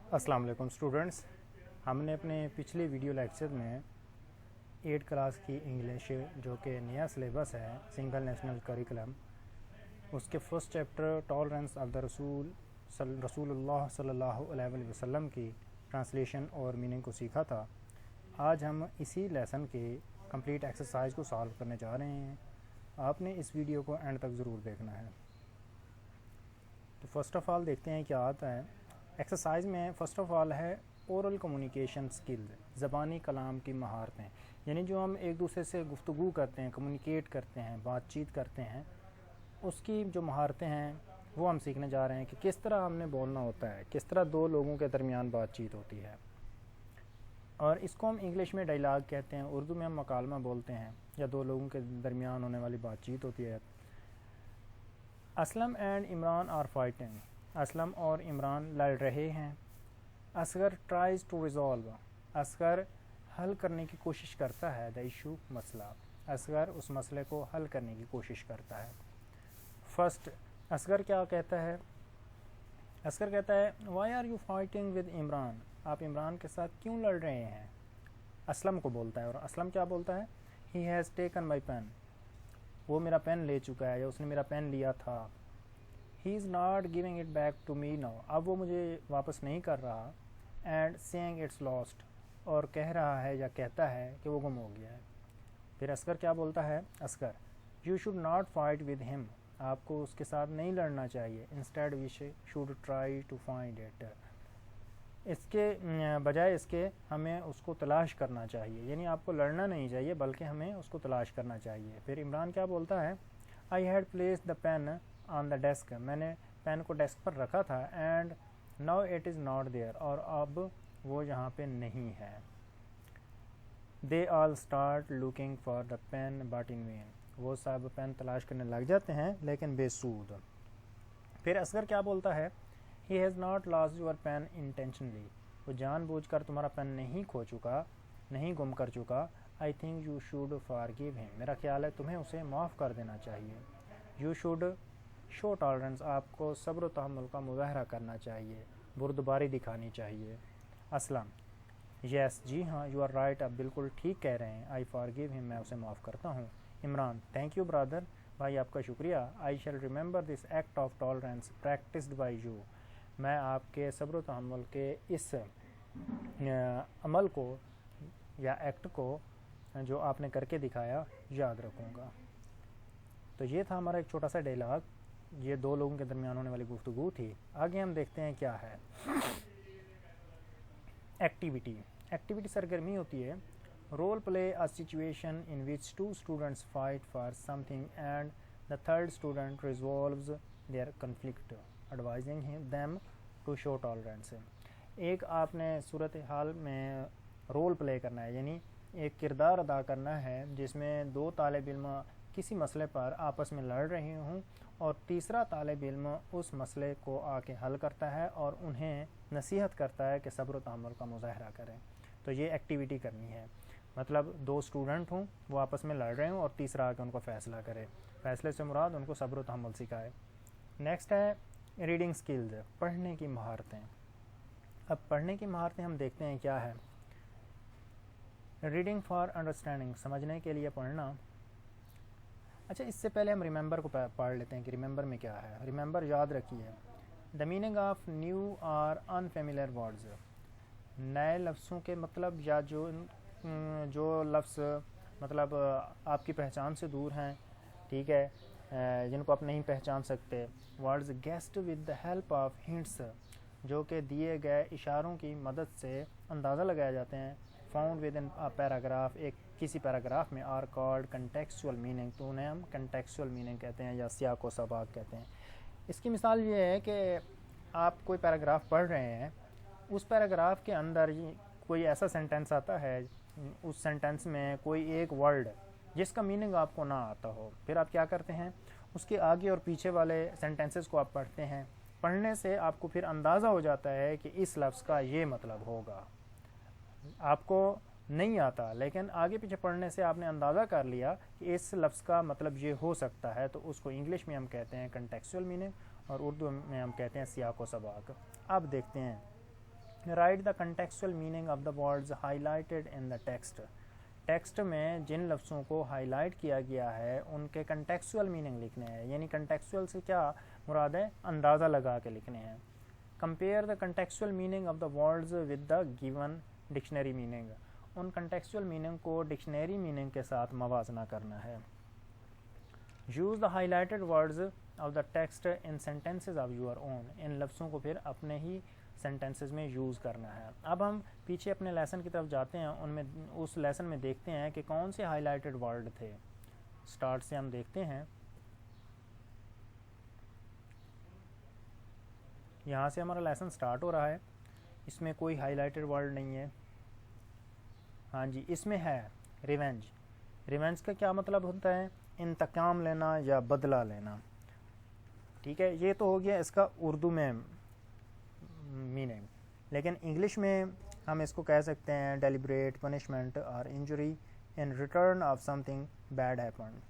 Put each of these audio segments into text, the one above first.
अस्सलाम वालेकुम स्टूडेंट्स। हमने अपने पिछले वीडियो लेक्चर में 8 क्लास की इंग्लिश जो कि नया सिलेबस है सिंगल नेशनल करिकुलम, उसके first chapter tolerance of the रसूलुल्लाह सल्लल्लाहु अलैहि वसल्लम की ट्रांसलेशन और मीनिंग को सीखा था। आज हम इसी लेसन के कंप्लीट एक्सरसाइज को सॉल्व करने जा रहे हैं। आपने इस वीडियो को एंड तक ज़रूर देखना है। तो फर्स्ट ऑफ़ ऑल देखते हैं क्या आता है। एक्सरसाइज में फ़र्स्ट ऑफ़ ऑल है ओरल कम्युनिकेशन स्किल्स, ज़बानी कलाम की महारतें, यानी जो हम एक दूसरे से गुफ्तगू करते हैं, कम्युनिकेट करते हैं, बातचीत करते हैं, उसकी जो महारतें हैं वो हम सीखने जा रहे हैं कि किस तरह हमने बोलना होता है, किस तरह दो लोगों के दरमियान बातचीत होती है। और इसको हम इंग्लिश में डायलॉग कहते हैं, उर्दू में हम मकालमा बोलते हैं, या दो लोगों के दरमियान होने वाली बातचीत होती है। Aslam and Imran are fighting, Aslam और इमरान लड़ रहे हैं। Asgar tries to resolve, Asgar हल करने की कोशिश करता है द इशू, मसला, असगर उस मसले को हल करने की कोशिश करता है। फर्स्ट असगर क्या कहता है? असगर कहता है why are you fighting with Imran, आप इमरान के साथ क्यों लड़ रहे हैं? असलम को बोलता है, और असलम क्या बोलता है? He has taken my pen, वो मेरा पेन ले चुका है या उसने मेरा पेन लिया था। He is not giving it back to me now, अब वो मुझे वापस नहीं कर रहा। एंड सेइंग इट्स लॉस्ट, और कह रहा है या कहता है कि वो गुम हो गया है। फिर असगर क्या बोलता है? Asghar you should not fight with him, आपको उसके साथ नहीं लड़ना चाहिए। Instead we should try to find it, इसके बजाय इसके हमें उसको तलाश करना चाहिए, यानी आपको लड़ना नहीं चाहिए बल्कि हमें उसको तलाश करना चाहिए। फिर इमरान क्या बोलता है? I had placed the pen on the desk, मैंने पेन को डेस्क पर रखा था। And now it is not there, और अब वो यहाँ पे नहीं है। They all start looking for the pen but in vain, वो सब पेन तलाश करने लग जाते हैं लेकिन बेसूद। फिर असगर क्या बोलता है? He has not lost your pen intentionally, वो जानबूझकर तुम्हारा पेन नहीं खो चुका, नहीं गुम कर चुका। I think you should forgive him, मेरा ख्याल है तुम्हें उसे माफ़ कर देना चाहिए। यू शुड शो टॉलरेंस, आपको सब्र तहम्मुल का मुज़ाहरा करना चाहिए, बुर्दबारी दिखानी चाहिए। असलम यस, जी हाँ, यू आर राइट, आप बिल्कुल ठीक कह रहे हैं। आई फॉरगिव हिम, मैं उसे माफ़ करता हूँ। इमरान थैंक यू ब्रदर, भाई आपका शुक्रिया। I shall remember this act of tolerance practised by you, मैं आपके सब्र तहम्मुल के इस अमल को या एक्ट को जो आपने करके दिखाया याद रखूँगा। तो ये था हमारा एक छोटा सा डायलॉग, ये दो लोगों के दरमियान होने वाली गुफ्तगू थी। आगे हम देखते हैं क्या है। एक्टिविटी, एक्टिविटी सरगर्मी होती है। Role play a situation in which two students fight for something and the third student resolves their conflict, advising them to show tolerance. एक आपने सूरत हाल में रोल प्ले करना है, यानी एक किरदार अदा करना है जिसमें दो तालिब इल्म किसी मसले पर आपस में लड़ रहे हों और तीसरा तालिब इल्म उस मसले को आके हल करता है और उन्हें नसीहत करता है कि सब्र तहम्मुल का मुज़ाहरा करें। तो ये एक्टिविटी करनी है, मतलब दो स्टूडेंट हों, वो आपस में लड़ रहे हों और तीसरा आके उनको फ़ैसला करे। फ़ैसले से मुराद उनको सब्र तहम्मुल सिखाए। नेक्स्ट है रीडिंग स्किल्स, पढ़ने की महारतें। अब पढ़ने की महारतें हम देखते हैं क्या है। रीडिंग फॉर अंडरस्टैंडिंग, समझने के लिए पढ़ना। अच्छा, इससे पहले हम रिमेंबर को पढ़ लेते हैं कि रिमेंबर में क्या है। रिमेंबर याद रखिए, the meaning of new or unfamiliar words, नए लफ्ज़ों के मतलब या जो लफ्ज़ मतलब आपकी पहचान से दूर हैं, ठीक है, जिनको आप नहीं पहचान सकते। Words guessed with the help of hints, जो कि दिए गए इशारों की मदद से अंदाज़ा लगाए जाते हैं। Found with in a paragraph, एक किसी पैराग्राफ में। आर कॉल्ड कंटेक्चुअल मीनिंग, तो उन्हें हम कंटेक्चुअल मीनिंग कहते हैं या सियाक व सबाक कहते हैं। इसकी मिसाल ये है कि आप कोई पैराग्राफ पढ़ रहे हैं, उस पैराग्राफ के अंदर कोई ऐसा सेंटेंस आता है, उस सेंटेंस में कोई एक वर्ड जिसका मीनिंग आपको ना आता हो, फिर आप क्या करते हैं, उसके आगे और पीछे वाले सेंटेंसेस को आप पढ़ते हैं। पढ़ने से आपको फिर अंदाज़ा हो जाता है कि इस लफ्ज़ का ये मतलब होगा। आपको नहीं आता, लेकिन आगे पीछे पढ़ने से आपने अंदाज़ा कर लिया कि इस लफ्ज़ का मतलब ये हो सकता है, तो उसको इंग्लिश में हम कहते हैं कंटेक्चुअल मीनिंग और उर्दू में हम कहते हैं सियाक व सबाक। अब देखते हैं right the contextual meaning of the words highlighted in the text. Text में जिन लफ्ज़ों को हाईलाइट किया गया है उनके कंटेक्चुअल मीनिंग लिखने हैं, यानी कंटेक्चुअल से क्या मुराद है, अंदाज़ा लगा के लिखने हैं। Compare the contextual meaning of the words with the given dictionary meaning. उन कंटेक्चुअल मीनिंग को डिक्शनरी मीनिंग के साथ मवाजना करना है। Use the highlighted words of the text in sentences of your own. इन लफ्ज़ों को फिर अपने ही सेंटेंसेस में यूज़ करना है। अब हम पीछे अपने लेसन की तरफ जाते हैं, उनमें उस लेसन में देखते हैं कि कौन से हाईलाइटेड वर्ड थे। स्टार्ट से हम देखते हैं, यहाँ से हमारा लेसन स्टार्ट हो रहा है। इसमें कोई हाईलाइटेड वर्ड नहीं है। हाँ जी, इसमें है रिवेंज। रिवेंज का क्या मतलब होता है, इंतकाम लेना या बदला लेना। ठीक है, ये तो हो गया इसका उर्दू में मीनिंग, लेकिन इंग्लिश में हम इसको कह सकते हैं डेलिब्रेट पनिशमेंट और injury in return of something bad happen.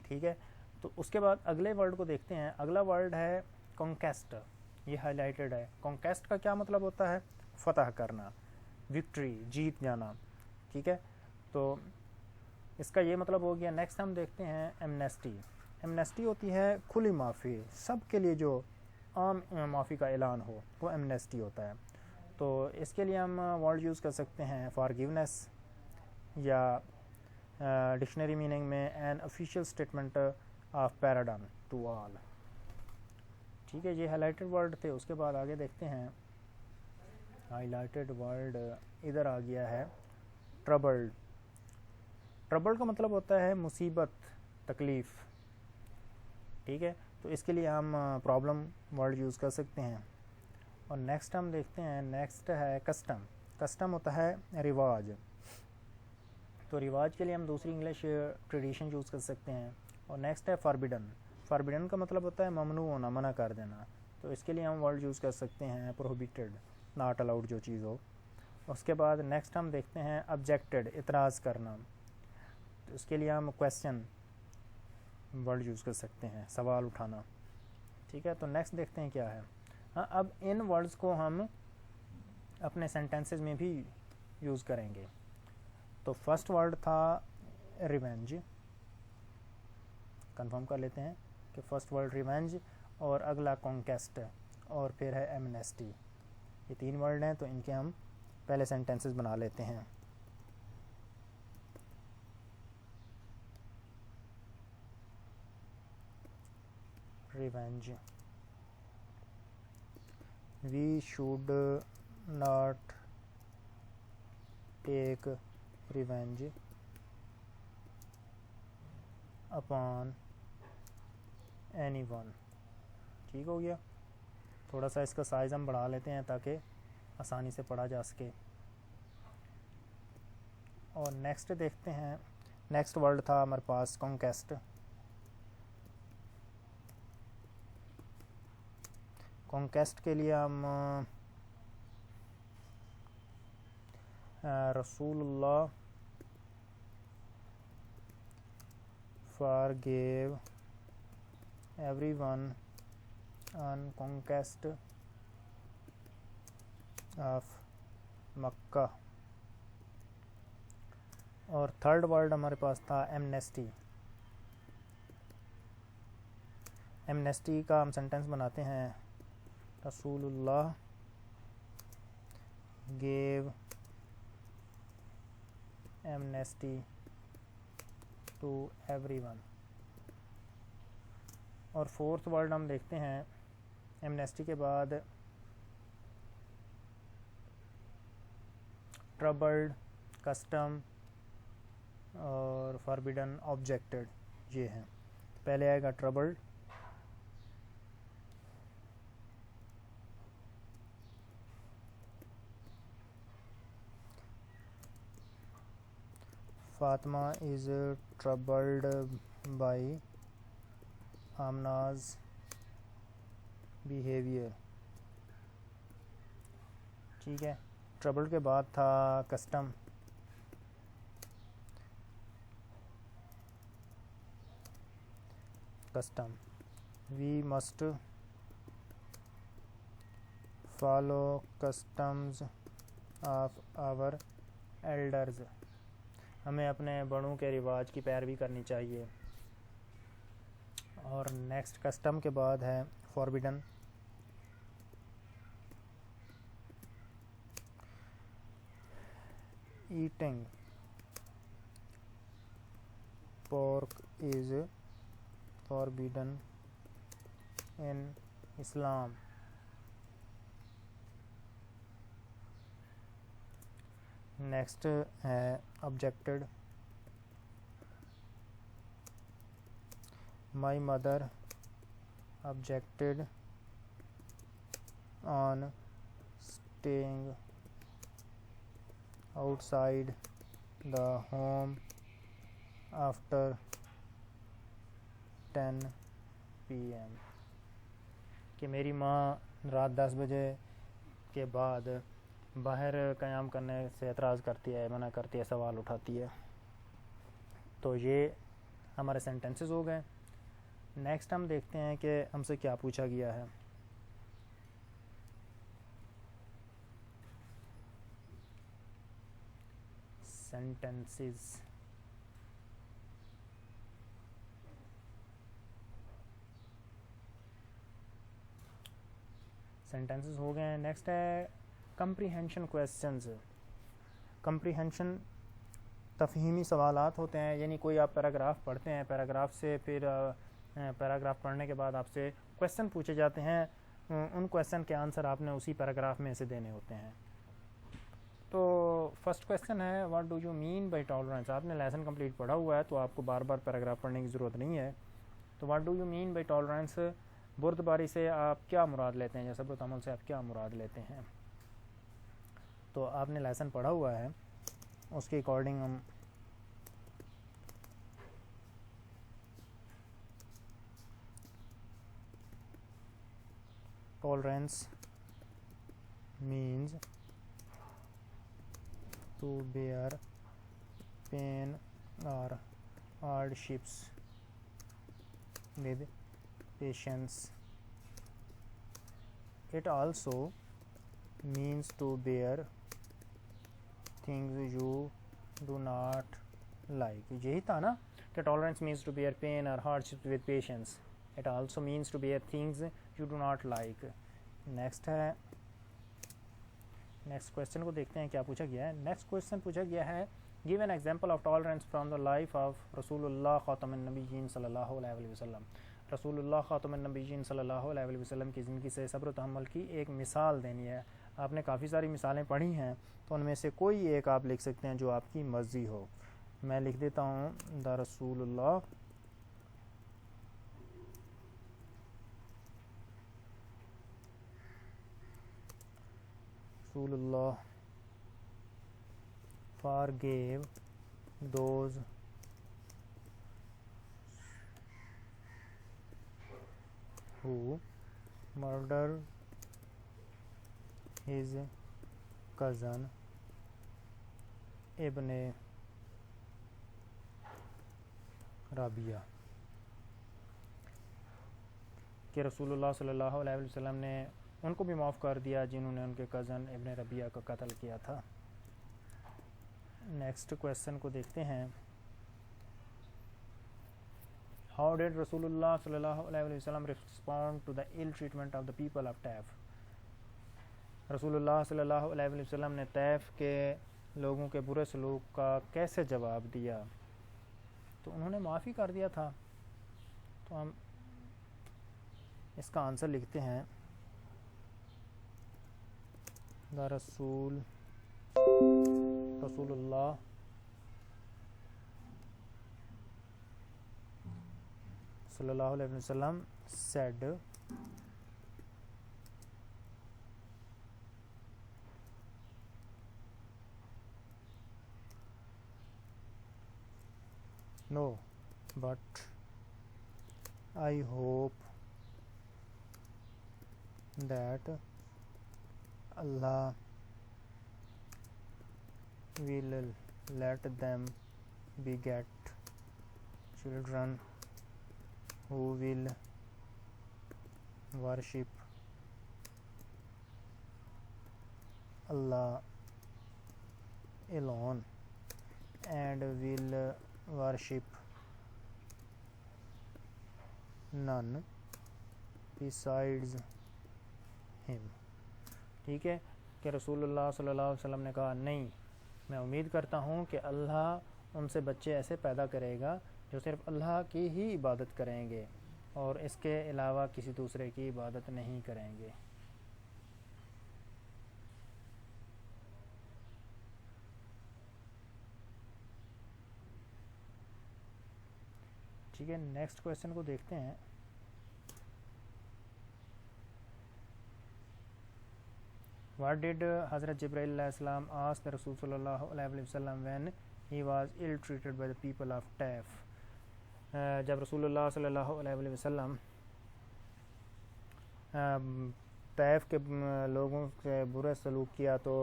ठीक है, तो उसके बाद अगले वर्ड को देखते हैं। अगला वर्ड है कॉन्केस्ट। ये हाईलाइटेड है। कॉन्केस्ट का क्या मतलब होता है, फतह करना, विक्ट्री, जीत जाना। ठीक है, तो इसका ये मतलब हो गया। नेक्स्ट हम देखते हैं एमनेस्टी। एमनेस्टी होती है खुली माफ़ी, सब के लिए जो आम माफ़ी का ऐलान हो वो एमनेस्टी होता है। तो इसके लिए हम वर्ड यूज़ कर सकते हैं फॉरगिवनेस, या डिक्शनरी मीनिंग में an official statement of paradigm to all. ठीक है, ये हाईलाइटेड वर्ड थे। उसके बाद आगे देखते हैं, हाईलाइटेड वर्ड इधर आ गया है ट्रबल्ड। ट्रबल्ड का मतलब होता है मुसीबत, तकलीफ़। ठीक है, तो इसके लिए हम प्रॉब्लम वर्ड यूज़ कर सकते हैं। और नेक्स्ट हम देखते हैं, नेक्स्ट है कस्टम। कस्टम होता है रिवाज। तो रिवाज के लिए हम दूसरी इंग्लिश ट्रेडिशन यूज़ कर सकते हैं। और नेक्स्ट है फॉरबिडन। फॉरबिडन का मतलब होता है ममनू होना, मना कर देना। तो इसके लिए हम वर्ड यूज़ कर सकते हैं प्रोहिबिटेड, नॉट अलाउड जो चीज़ हो। उसके बाद नेक्स्ट हम देखते हैं ऑब्जेक्टेड, इतराज़ करना। तो इसके लिए हम क्वेश्चन वर्ड यूज़ कर सकते हैं, सवाल उठाना। ठीक है, तो नेक्स्ट देखते हैं क्या है। हाँ, अब इन वर्ड्स को हम अपने सेंटेंसेस में भी यूज़ करेंगे। तो फर्स्ट वर्ड था रिवेंज। कंफर्म कर लेते हैं कि फर्स्ट वर्ड रिवेंज, और अगला कॉन्केस्ट, और फिर है एमनेस्टी। ये 3 वर्ड हैं, तो इनके हम पहले सेंटेंसेस बना लेते हैं। Revenge, we should not take revenge upon anyone। ठीक हो गया। थोड़ा सा इसका साइज़ हम बढ़ा लेते हैं ताकि आसानी से पढ़ा जा सके। और नेक्स्ट देखते हैं, नेक्स्ट वर्ड था हमारे पास कॉन्केस्ट। कॉन्केस्ट के लिए हम रसूलुल्लाह forgave everyone on conquest of मक्का। और थर्ड वर्ड हमारे पास था एमनेस्टी। एमनेस्टी का हम सेंटेंस बनाते हैं, रसूलुल्लाह gave amnesty to everyone। और फोर्थ वर्ड हम देखते हैं एमनेस्टी के बाद ट्रबल्ड, कस्टम और फॉरबिडन, ऑब्जेक्टेड, ये हैं। पहले आएगा troubled. Fatima is troubled by Amna's behavior। ठीक है, ट्रबल्ड के बाद था custom. Custom, we must follow customs of our elders, हमें अपने बड़ों के रिवाज की पैरवी करनी चाहिए। और नेक्स्ट कस्टम के बाद है forbidden. Eating pork is forbidden in Islam. Next है objected. My mother objected on staying outside the home after 10 PM, कि मेरी माँ रात 10 बजे के बाद बाहर क़याम करने से एतराज़ करती है, मना करती है, सवाल उठाती है। तो ये हमारे सेंटेंसेस हो गए। नेक्स्ट हम देखते हैं कि हमसे क्या पूछा गया है। सेंटेंसेस सेंटेंसेस हो गए हैं। नेक्स्ट है कंप्रीहेंशन क्वेश्चंस। कंप्रीहेंशन तफहीमी सवालात होते हैं, यानी कोई आप पैराग्राफ पढ़ते हैं, पैराग्राफ से फिर पैराग्राफ पढ़ने के बाद आपसे क्वेश्चन पूछे जाते हैं, उन क्वेश्चन के आंसर आपने उसी पैराग्राफ में से देने होते हैं। तो फर्स्ट क्वेश्चन है what do you mean by tolerance. आपने लेसन कंप्लीट पढ़ा हुआ है तो आपको बार बार पैराग्राफ पढ़ने की ज़रूरत नहीं है। तो what do you mean by tolerance, बुर्दबारी से आप क्या मुराद लेते हैं, या सब्र तहम्मुल से आप क्या मुराद लेते हैं। तो आपने लेसन पढ़ा हुआ है, उसके अकॉर्डिंग हम tolerance means to bear pain और hardships with patience. It also means to bear things you do not like. यही था ना कि tolerance means to bear pain or hardship with patience. It also means to bear things you do not like. Next है, next question को देखते हैं क्या पूछा गया है। नेक्स्ट क्वेश्चन पूछा गया है give an example of tolerance from the life of रसूलुल्लाह खातमुन नबीयीन सल्लल्लाहु अलैहि वसल्लम। रसूलुल्लाह खातमुन नबीयीन सल्लल्लाहु अलैहि वसल्लम की ज़िंदगी से सब्र तहम्मुल की एक मिसाल देनी है। आपने काफ़ी सारी मिसालें पढ़ी हैं, तो उनमें से कोई एक आप लिख सकते हैं जो आपकी मर्ज़ी हो। मैं लिख देता हूँ द रसूलुल्लाह forgave those who murdered his cousin Ibn Rabia, कि रसूलुल्लाह सल्लल्लाहु अलैहि वसल्लम ने उनको भी माफ़ कर दिया जिन्होंने उनके कज़न इब्न रबिया का कत्ल किया था। नेक्स्ट क्वेश्चन को देखते हैं। हाउ डिड रसूलुल्लाह सल्लल्लाहु अलैहि वसल्लम respond to the ill treatment of the people of Taif. रसूलुल्लाह सल्लल्लाहु अलैहि वसल्लम ने तैफ के लोगों के बुरे सलूक का कैसे जवाब दिया। तो उन्होंने माफ़ी कर दिया था। तो हम इसका आंसर लिखते हैं द रसूलुल्लाह सल्लल्लाहु अलैहि वसल्लम said no, but I hope that Allah will let them beget children who will worship Allah alone and will worship none besides him। ठीक है कि रसूलुल्लाह सल्लल्लाहु अलैहि वसल्लम ने कहा नहीं, मैं उम्मीद करता हूँ कि अल्लाह उनसे बच्चे ऐसे पैदा करेगा जो सिर्फ अल्लाह की ही इबादत करेंगे और इसके अलावा किसी दूसरे की इबादत नहीं करेंगे। ठीक है, नेक्स्ट क्वेश्चन को देखते हैं। What did Hazrat Jibreel अलैहिस्सलाम ask the Rasul sallallahu alaihi wasallam when he was ill treated by the people of Taif? जब रसूलुल्लाह सल्लल्लाहु अलैहि वसल्लम तैफ के लोगों से बुरा सलूक किया तो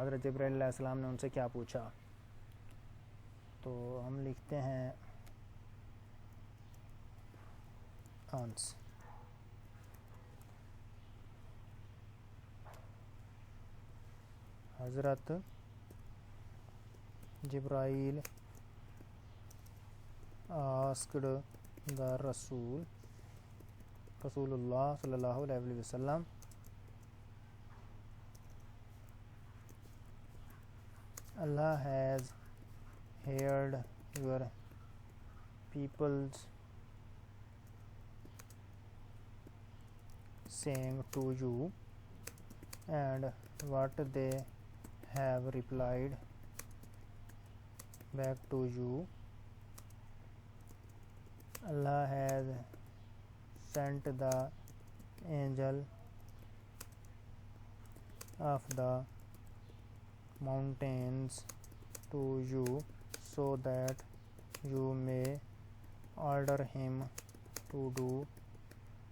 हज़रत जिब्राइल अलैहिस्सलाम ने उनसे क्या पूछा? तो हम लिखते हैं आंसर। हज़रत जिब्राइल asked the Rasulullah sallallahu alaihi wasallam Allah has heard your people's saying to you and what they have replied back to you. Allah has sent the angel of the mountains to you so that you may order him to do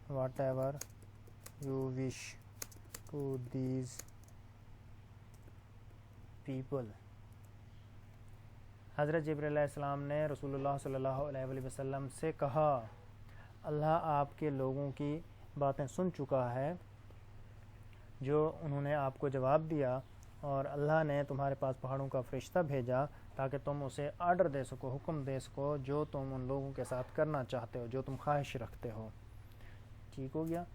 whatever you wish to these people. हज़रत जिब्रील अलैहिस्सलाम ने रसूलुल्लाह सल्लल्लाहु अलैहि वसल्लम से कहा, अल्लाह आपके लोगों की बातें सुन चुका है जो उन्होंने आपको जवाब दिया और अल्लाह ने तुम्हारे पास पहाड़ों का फरिश्ता भेजा ताकि तुम उसे आर्डर दे सको, हुक्म दे सको जो तुम उन लोगों के साथ करना चाहते हो, जो तुम ख्वाहिश रखते हो। ठीक हो गया।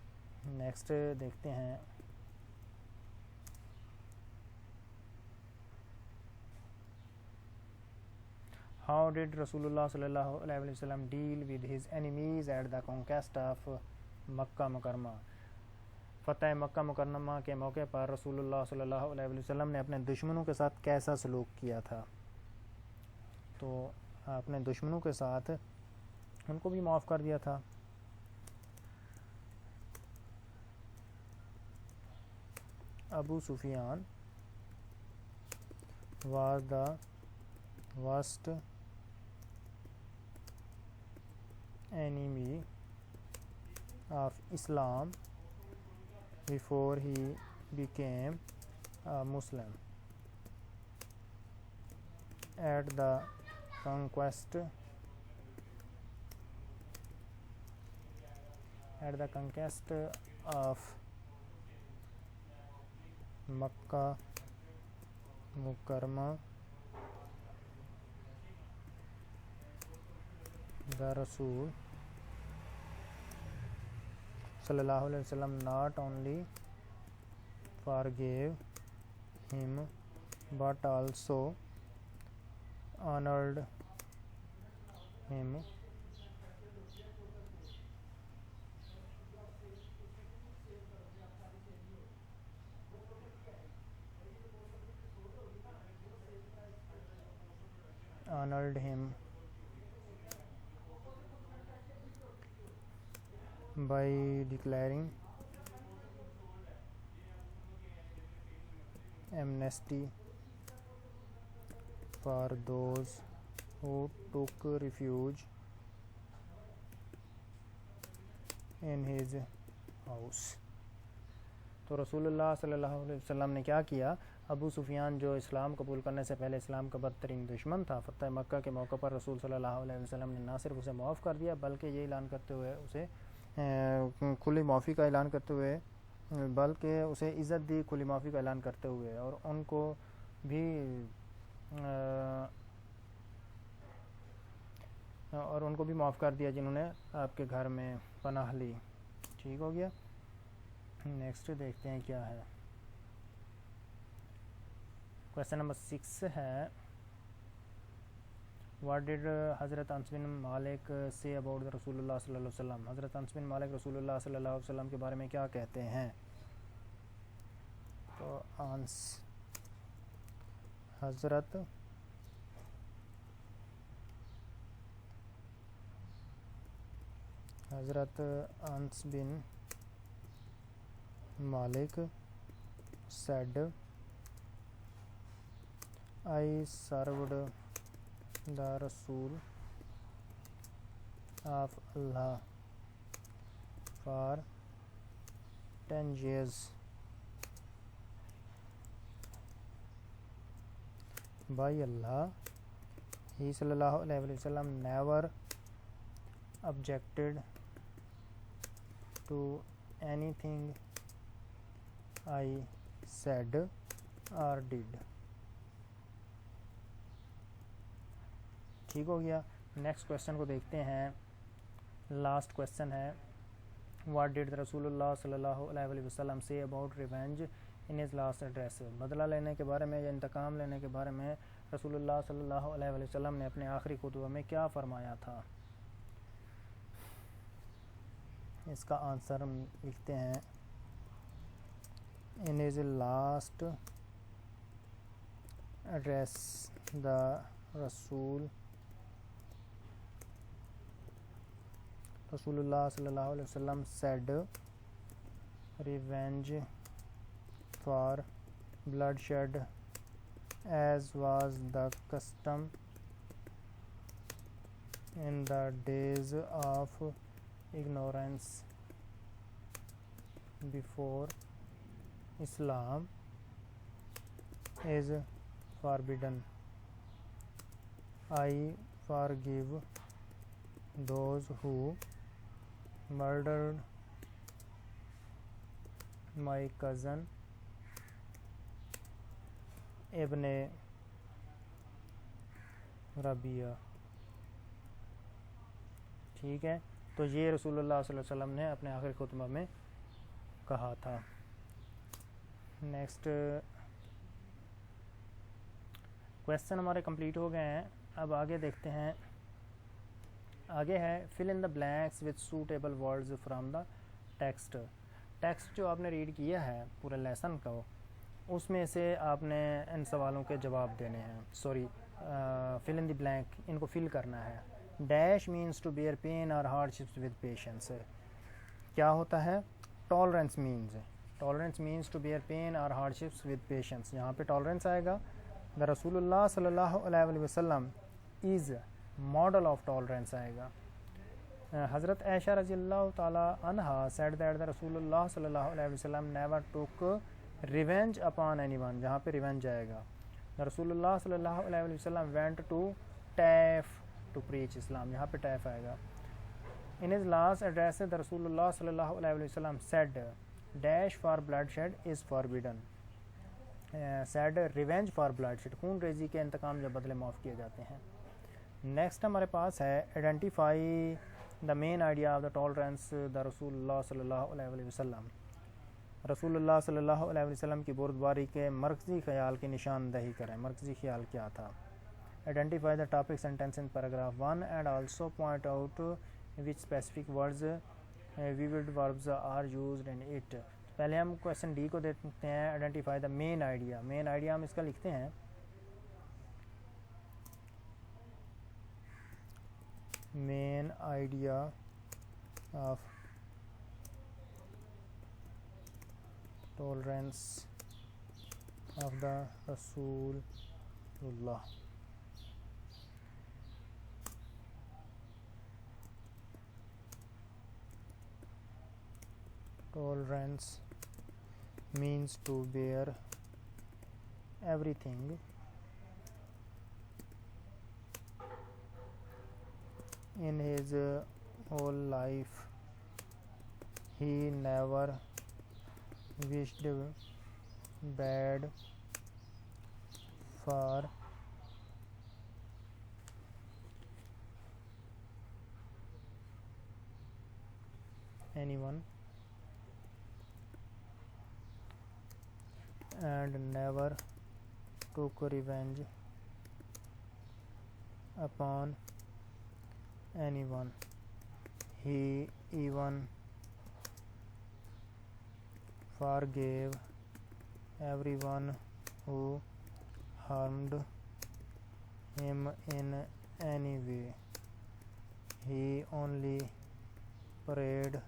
नेक्स्ट देखते हैं। How did Rasulullah sallallahu alaihi wasallam deal with his enemies at the conquest of मक्का मुकरमा? फ़तह मक्का मुकरमा के मौके पर रसूलुल्लाह सल्लल्लाहु अलैहि वसल्लम ने अपने दुश्मनों के साथ कैसा सलूक किया था? तो अपने दुश्मनों के साथ उनको भी माफ़ कर दिया था। Abu Sufiyan was the worst enemy of Islam before he became a Muslim. At the conquest of Makkah Mukarramah, the Rasul sallallahu alaihi wasallam not only forgave him but also honored him by declaring amnesty for those who took refuge in his house. तो रसूलुल्लाह सल्लल्लाहु अलैहि वसल्लम ने क्या किया? अबू सुफियान जो इस्लाम कबूल करने से पहले इस्लाम का बदतरीन दुश्मन था, फ़तह मक्का के मौके पर रसूल सल्लल्लाहु अलैहि वसल्लम ने ना सिर्फ उसे माफ़ कर दिया बल्कि ये ऐलान करते हुए उसे खुली माफ़ी का ऐलान करते हुए बल्कि उसे इज़्ज़त दी खुली माफ़ी का ऐलान करते हुए, और उनको भी माफ़ कर दिया जिन्होंने आपके घर में पनाह ली। ठीक हो गया। नेक्स्ट देखते हैं क्या है। क्वेश्चन नंबर 6 है, व्हाट डिड हज़रत अनस बिन मालिक से अबाउट द रसूलुल्लाह सल्लल्लाहु अलैहि वसल्लम। हज़रत अनस बिन मालिक रसूलुल्लाह सल्लल्लाहु अलैहि वसल्लम के बारे में क्या कहते हैं। तो अनस, हज़रत अनस बिन मालिक said, I served the Rasul of Allah for 10 years by Allah. He sallallahu alaihi wasallam never objected to anything I said or did. ठीक हो गया। नेक्स्ट क्वेश्चन को देखते हैं। लास्ट क्वेश्चन है, व्हाट डिड रसूलुल्लाह सल्लल्लाहु अलैहि वसल्लम say about revenge in his last address. बदला लेने के बारे में या इंतकाम लेने के बारे में रसूलुल्लाह सल्लल्लाहु अलैहि वसल्लम ने अपने आखिरी खुतबा में क्या फरमाया था। इसका आंसर हम लिखते हैं, in his last address the Rasulullah sallallahu alaihi wasallam said, revenge for bloodshed, as was the custom in the days of ignorance before Islam, is forbidden. I forgive those who murdered my cousin Ibn Rabia। ठीक है, तो ये रसूलुल्लाह सल्लल्लाहु अलैहि वसल्लम ने अपने आखिरी खुतबा में कहा था। नेक्स्ट क्वेश्चन हमारे कंप्लीट हो गए हैं। अब आगे देखते हैं। आगे है, fill in the blanks with suitable words from the text. Text जो आपने रीड किया है पूरे लेसन का, उसमें से आपने इन सवालों के जवाब देने हैं। Sorry, fill in the blank, इनको फिल करना है। Dash means to bear pain और हार्डशिप्स विद पेशेंस। क्या होता है? Tolerance means to bear pain और हार्डशिप्स विद पेशेंस। यहाँ पे टॉलरेंस आएगा। द रसूलुल्लाह सल्लल्लाहु अलैहि वसल्लम इज़ मॉडल ऑफ टॉलरेंस आएगा। हज़रत आयशा रज़ियल्लाहु ताला अन्हा सेड दैट द रसूलुल्लाह सल्लल्लाहु अलैहि वसल्लम never took revenge upon anyone. जहाँ पे रिवेंज आएगा। द रसूलुल्लाह सल्लल्लाहु अलैहि वसल्लम वेंट टू टैफ टू प्रीच इस्लाम। यहाँ पे टैफ आएगा। In his last address the रसूलुल्लाह सल्लल्लाहु अलैहि वसल्लम said, dash for bloodshed is forbidden. Said revenge for bloodshed, खून रेजी के इंतकाम जब बदले माफ़ किए जाते हैं। नेक्स्ट हमारे पास है, identify the main idea of the tolerance the रसूलुल्लाह सल्लल्लाहु अलैहि वसल्लम। रसूलुल्लाह सल्लल्लाहु अलैहि वसल्लम की बुर्दबारी के मरकज़ी ख्याल की निशानदही करें। मरकज़ी ख्याल क्या था? Identify the topic sentence in paragraph 1 and also point out which specific words vivid verbs are used in it. पहले हम क्वेश्चन डी को देखते हैं, identify the main idea. Main idea हम इसका लिखते हैं, main idea of tolerance of the रसूलुल्लाह। Tolerance means to bear everything in his whole life. He never wished bad for anyone and never took revenge upon anyone. He even forgave everyone who harmed him in any way. He only prayed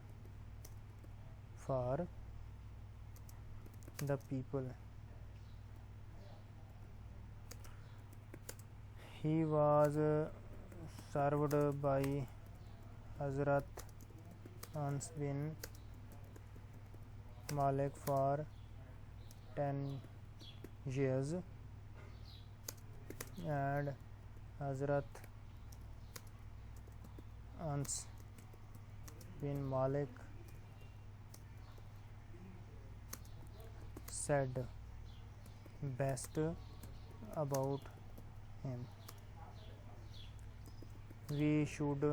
for the people. He was served by Hazrat Anas bin Malik for 10 years and Hazrat Anas bin Malik said best about him. We should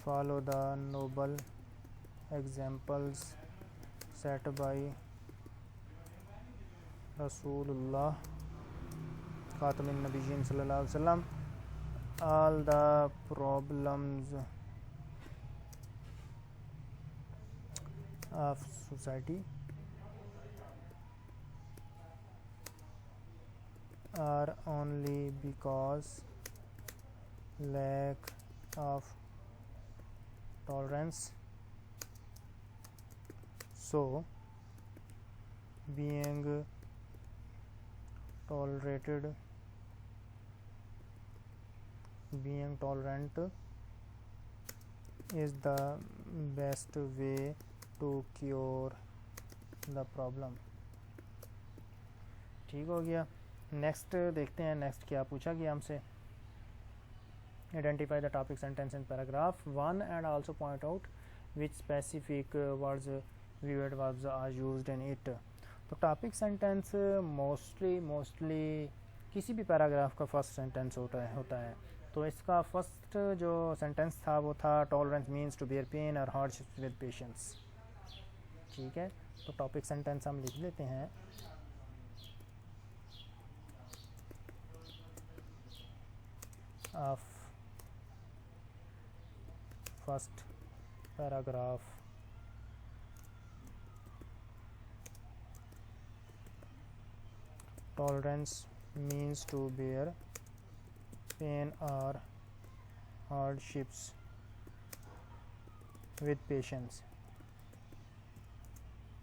follow the noble examples set by Rasulullah Khatamin Nabiyyin sallallahu alaihi wasallam. All the problems of society are only because lack of tolerance. So, being tolerant is the best way to cure the problem. ठीक हो गया. Next देखते हैं next क्या पूछा गया हमसे. Identify the topic sentence in paragraph 1 and also point out which specific words vivid verbs are used in it. तो टॉपिक सेंटेंस मोस्टली किसी भी पैराग्राफ का फर्स्ट सेंटेंस होता है. तो इसका फर्स्ट जो सेंटेंस था वो था tolerance means to bear pain और हार्डशिप विद पेशेंस. ठीक है, तो टॉपिक सेंटेंस हम लिख लेते हैं. Of first paragraph tolerance means to bear pain or hardships with patience.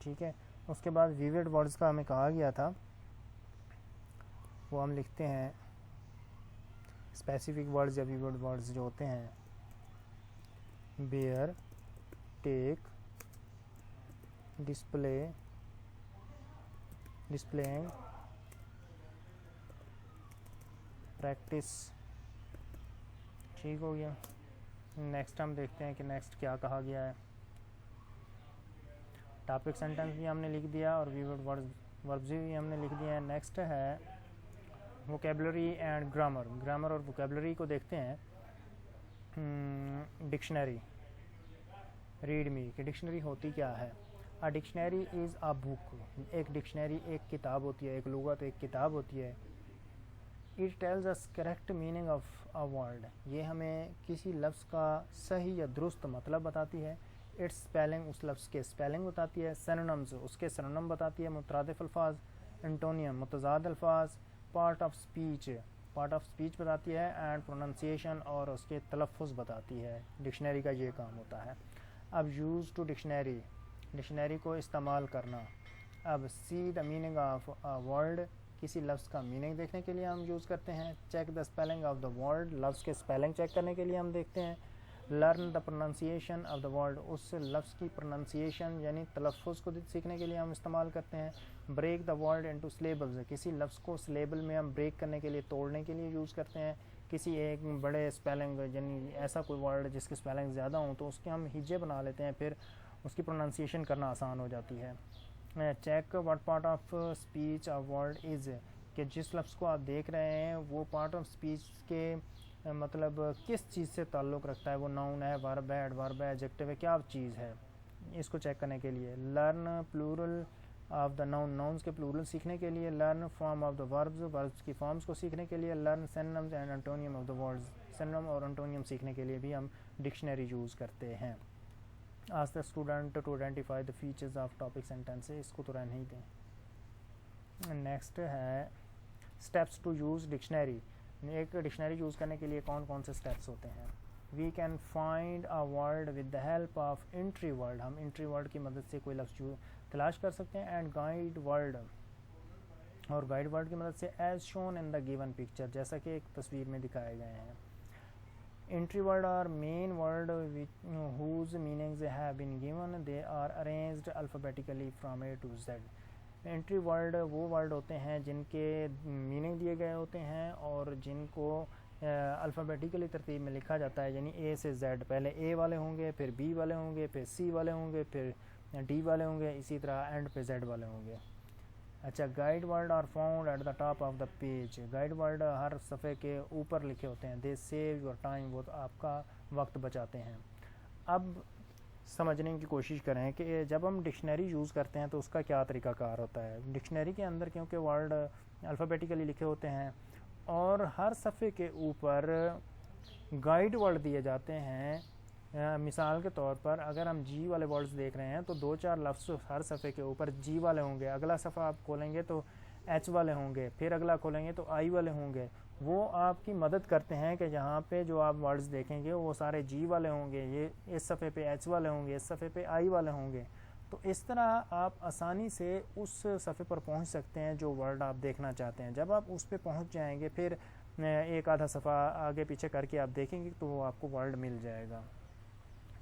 ठीक है, उसके बाद vivid words का हमें कहा गया था, वो हम लिखते हैं specific words या vivid words जो होते हैं bear, take, displaying, प्रैक्टिस. ठीक हो गया. नेक्स्ट हम देखते हैं कि नेक्स्ट क्या कहा गया है. टॉपिक सेंटेंस भी हमने लिख दिया और विवर्ड वर्ब्स भी हमने लिख दिया है. नेक्स्ट है वोकेबलरी एंड ग्रामर. ग्रामर और वोकेबलरी को देखते हैं. डिक्शनरी. रीड मी कि डिक्शनरी होती क्या है. A dictionary is a book. एक डिक्शनरी एक किताब होती है, एक लुगत एक किताब होती है. It tells us correct meaning of a word. ये हमें किसी लफ्ज़ का सही या दुरुस्त मतलब बताती है. इट्स स्पेलिंग उस लफ्ज़ के स्पेलिंग बताती है. सिनोनिम्स उसके सिनोनिम बताती है. मुतरादिफ अल्फाज, एंटोनियम मुतज़ाद अल्फाज, पार्ट ऑफ स्पीच बताती है. एंड प्रोनाउंसिएशन और उसके तलफ़ुज़ बताती है. डिक्शनरी का ये काम होता है. अब यूज़ टू डिक्शनरी को इस्तेमाल करना. अब see the meaning of a word. किसी लफ्ज़ का मीनिंग देखने के लिए हम यूज़ करते हैं. Check the spelling of the word. लफ्ज़ के स्पेलिंग चेक करने के लिए हम देखते हैं. Learn the pronunciation of the word. उस लफ्ज़ की प्रोनाउंसिएशन यानी तलफ़ुज़ को सीखने के लिए हम इस्तेमाल करते हैं. Break the word into syllables. किसी लफ्ज़ को सिलेबल में हम ब्रेक करने के लिए, तोड़ने के लिए यूज़ करते हैं. किसी एक बड़े स्पेलिंग यानी ऐसा कोई वर्ड जिसकी स्पेलिंग ज़्यादा हो तो उसके हम हिज्जे बना लेते हैं, फिर उसकी प्रोनाउंसिएशन करना आसान हो जाती है. Check what part of speech a word is, कि जिस लफ्ज़ को आप देख रहे हैं वो पार्ट ऑफ स्पीच के मतलब किस चीज़ से ताल्लुक़ रखता है, वो नाउन है, वर्ब है, एडवर्ब है, एडजेक्टिव है, क्या चीज़ है, इसको चेक करने के लिए। Learn plural of the noun, nouns के प्लूरल सीखने के लिए। Learn form of the verbs, verbs की फॉर्म्स को सीखने के लिए। Learn synonyms and antonym of the words, synonym और एंटोनियम सीखने के लिए भी हम डिक्शनरी यूज़ करते हैं। Ask the student to identify the features of topics and tenses, इसको तो रहने ही दें। नेक्स्ट है स्टेप्स टू यूज़ डिक्शनरी। एक डिक्शनरी यूज़ करने के लिए कौन कौन से स्टेप्स होते हैं। We can find a word with the help of entry word, हम एंट्री वर्ड की मदद से कोई लफ्ज़ तलाश कर सकते हैं। एंड गाइड वर्ड, और गाइड वर्ड की मदद से as shown in the given picture, जैसा कि एक तस्वीर में दिखाए गए हैं। Entry word are main word whose meanings have been given, they are arranged alphabetically from A to Z। Entry word वो वर्ड होते हैं जिनके मीनिंग दिए गए होते हैं और जिनको अल्फ़ाबेटिकली तरतीब में लिखा जाता है, यानी ए से जेड, पहले ए वाले होंगे, फिर बी वाले होंगे, फिर सी वाले होंगे, फिर डी वाले होंगे, इसी तरह एंड पे जेड वाले होंगे। अच्छा, guide word are found at the top of the page, guide word हर सफ़े के ऊपर लिखे होते हैं। दे सेव योर टाइम, वो आपका वक्त बचाते हैं। अब समझने की कोशिश करें कि जब हम डिक्शनरी यूज़ करते हैं तो उसका क्या तरीक़ाकार होता है। डिक्शनरी के अंदर क्योंकि वर्ड अल्फ़ाबेटिकली लिखे होते हैं और हर सफ़े के ऊपर गाइड वर्ड दिए जाते हैं। मिसाल के तौर पर अगर हम जी वाले वर्ड्स देख रहे हैं तो 2-4 लफ्ज़ हर सफ़े के ऊपर जी वाले होंगे, अगला सफ़ा आप खोलेंगे तो एच वाले होंगे, फिर अगला खोलेंगे तो आई वाले होंगे। वो आपकी मदद करते हैं कि यहाँ पे जो आप वर्ड्स देखेंगे वो सारे जी वाले होंगे, ये इस सफ़े पे एच वाले होंगे, इस सफ़े पे आई वाले होंगे। तो इस तरह आप आसानी से उस सफ़े पर पहुँच सकते हैं जो वर्ड आप देखना चाहते हैं। जब आप उस पर पहुँच जाएंगे फिर एक आधा सफ़ा आगे पीछे करके आप देखेंगे तो वो आपको वर्ड मिल जाएगा।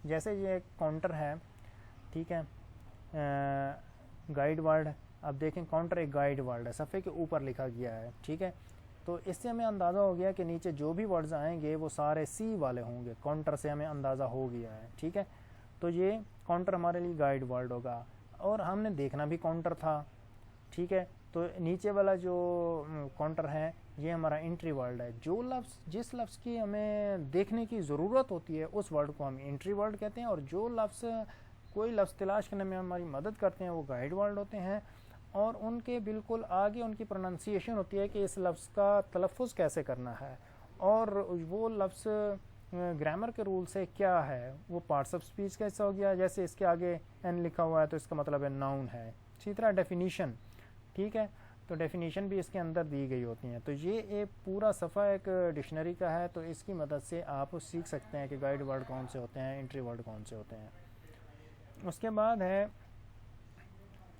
जैसे ये काउंटर है, ठीक है, गाइड वर्ड, अब देखें काउंटर एक गाइड वर्ड है, सफ़े के ऊपर लिखा गया है, ठीक है। तो इससे हमें अंदाज़ा हो गया कि नीचे जो भी वर्ड्स आएंगे वो सारे सी वाले होंगे, काउंटर से हमें अंदाज़ा हो गया है, ठीक है। तो ये काउंटर हमारे लिए गाइड वर्ड होगा और हमने देखना भी काउंटर था, ठीक है। तो नीचे वाला जो काउंटर है ये हमारा एंट्री वर्ड है। जो लफ्ज़ जिस लफ्ज़ की हमें देखने की ज़रूरत होती है उस वर्ड को हम एंट्री वर्ड कहते हैं, और जो लफ्ज़ कोई लफ्ज़ तलाश करने में हमारी मदद करते हैं वो गाइड वर्ड होते हैं। और उनके बिल्कुल आगे उनकी प्रोनाउंसिएशन होती है कि इस लफ्ज़ का तलफ़ुज़ कैसे करना है, और वो लफ्ज़ ग्रामर के रूल से क्या है, वो पार्ट्स ऑफ स्पीच का हिस्सा हो गया। जैसे इसके आगे एन लिखा हुआ है तो इसका मतलब है नाउन है। इसी तरह डेफिनीशन, ठीक है, तो डेफिनीशन भी इसके अंदर दी गई होती हैं। तो ये एक पूरा सफ़ा एक डिक्शनरी का है, तो इसकी मदद से आप सीख सकते हैं कि गाइड वर्ड कौन से होते हैं, एंट्री वर्ड कौन से होते हैं। उसके बाद है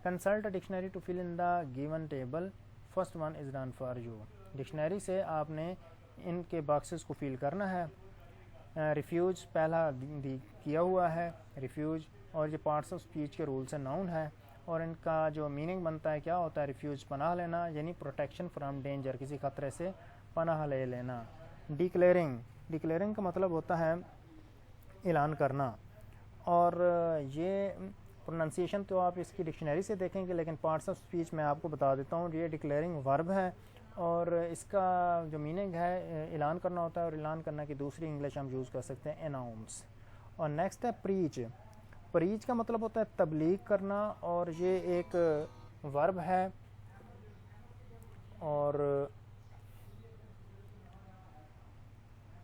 consult dictionary to fill in the given table, first one is done for you. Dictionary से आपने इनके बॉक्सेस को फिल करना है। रिफ्यूज पहला किया हुआ है, रिफ्यूज, और ये पार्ट्स ऑफ स्पीच के रूल से नाउन है, और इनका जो मीनिंग बनता है क्या होता है, रिफ्यूज पनाह लेना, यानी प्रोटेक्शन फ्रॉम डेंजर, किसी ख़तरे से पनाह ले लेना। डिक्लेयरिंग, डिक्लेयरिंग का मतलब होता है ऐलान करना, और ये प्रोनाउंसिएशन तो आप इसकी डिक्शनरी से देखेंगे, लेकिन पार्ट्स ऑफ स्पीच मैं आपको बता देता हूँ। ये डिक्लेयरिंग वर्ब है और इसका जो मीनिंग है ऐलान करना होता है, और ऐलान करना की दूसरी इंग्लिश हम यूज़ कर सकते हैं अनाउंस। और नेक्स्ट है प्रीच। प्रीच का मतलब होता है तबलीग करना, और ये एक वर्ब है, और